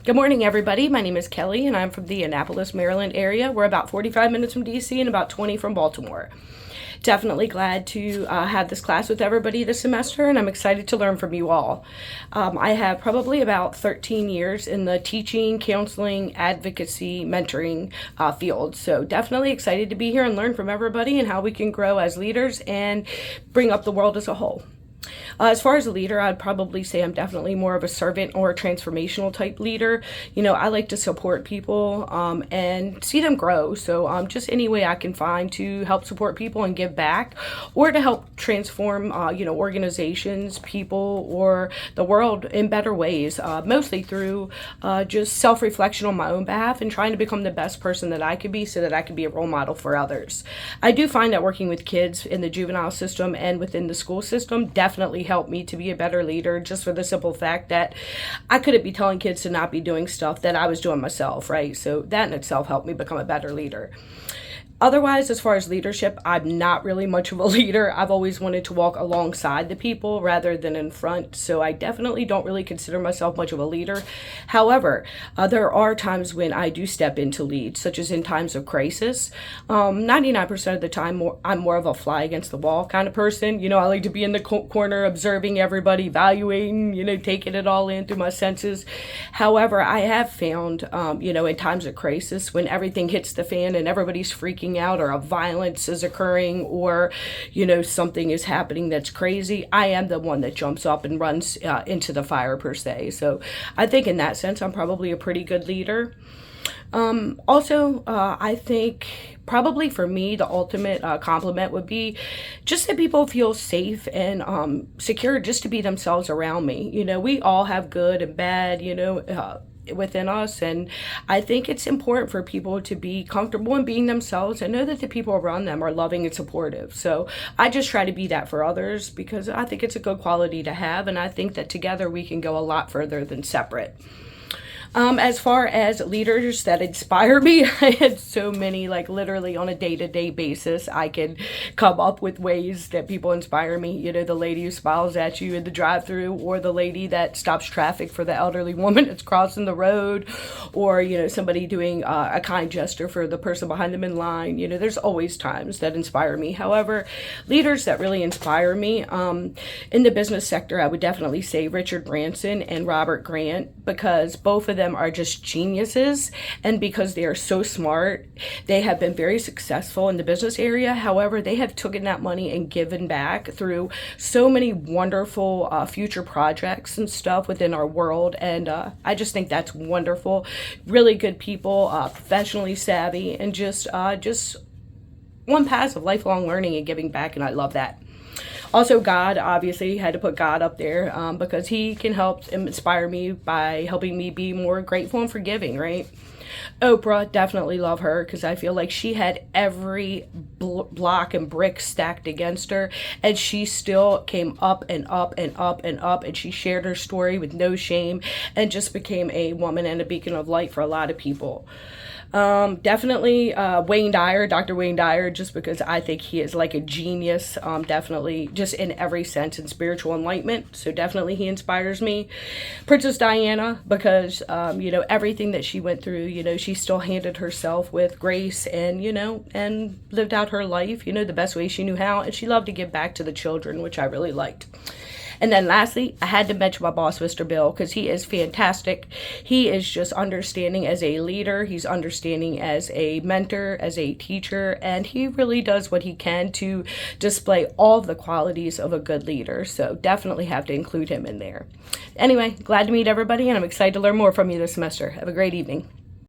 Good morning, everybody. My name is Kelly, and I'm from the Annapolis, Maryland area. We're about 45 minutes from DC and about 20 from Baltimore. Definitely glad to have this class with everybody this semester, and I'm excited to learn from you all. I have probably about 13 years in the teaching, counseling, advocacy, mentoring field, so definitely excited to be here and learn from everybody and how we can grow as leaders and bring up the world as a whole. As far as a leader, I'd probably say I'm definitely more of a servant or a transformational type leader. I like to support people and see them grow. So just any way I can find to help support people and give back, or to help transform, organizations, people, or the world in better ways, mostly through just self-reflection on my own behalf and trying to become the best person that I could be so that I could be a role model for others. I do find that working with kids in the juvenile system and within the school system definitely helped me to be a better leader, just for the simple fact that I couldn't be telling kids to not be doing stuff that I was doing myself, right? So that in itself helped me become a better leader. Otherwise, as far as leadership, I'm not really much of a leader. I've always wanted to walk alongside the people rather than in front, so I definitely don't really consider myself much of a leader. However, there are times when I do step in to lead, such as in times of crisis. 99% of the time, I'm more of a fly against the wall kind of person. I like to be in the corner observing everybody, evaluating, taking it all in through my senses. However, I have found, in times of crisis, when everything hits the fan and everybody's freaking out, or a violence is occurring, or something is happening that's crazy, I am the one that jumps up and runs into the fire, per se. So I think in that sense I'm probably a pretty good leader. I think probably for me the ultimate compliment would be just that people feel safe and secure just to be themselves around me. We all have good and bad, within us, and I think it's important for people to be comfortable in being themselves and know that the people around them are loving and supportive. So I just try to be that for others, because I think it's a good quality to have, and I think that together we can go a lot further than separate. As far as leaders that inspire me, I had so many, like literally on a day-to-day basis, I can come up with ways that people inspire me. The lady who smiles at you in the drive-thru, or the lady that stops traffic for the elderly woman that's crossing the road, or, somebody doing a kind gesture for the person behind them in line. There's always times that inspire me. However, leaders that really inspire me, in the business sector, I would definitely say Richard Branson and Robert Grant, because both of them are just geniuses, and because they are so smart, they have been very successful in the business area. However, they have taken that money and given back through so many wonderful future projects and stuff within our world, and I just think that's wonderful. Really good people, professionally savvy, and just one path of lifelong learning and giving back, and I love that. Also, God, obviously, had to put God up there because he can help inspire me by helping me be more grateful and forgiving, right? Oprah, definitely love her, because I feel like she had every block and brick stacked against her, and she still came up and up and up and up, and she shared her story with no shame and just became a woman and a beacon of light for a lot of people. Definitely Wayne Dyer, Dr. Wayne Dyer, just because I think he is like a genius, definitely just in every sense in spiritual enlightenment. So definitely he inspires me. Princess Diana, because, everything that she went through, she still handled herself with grace and, and lived out her life, the best way she knew how. And she loved to give back to the children, which I really liked. And then lastly, I had to mention my boss, Mr. Bill, because he is fantastic. He is just understanding as a leader. He's understanding as a mentor, as a teacher, and he really does what he can to display all the qualities of a good leader. So definitely have to include him in there. Anyway, glad to meet everybody, and I'm excited to learn more from you this semester. Have a great evening.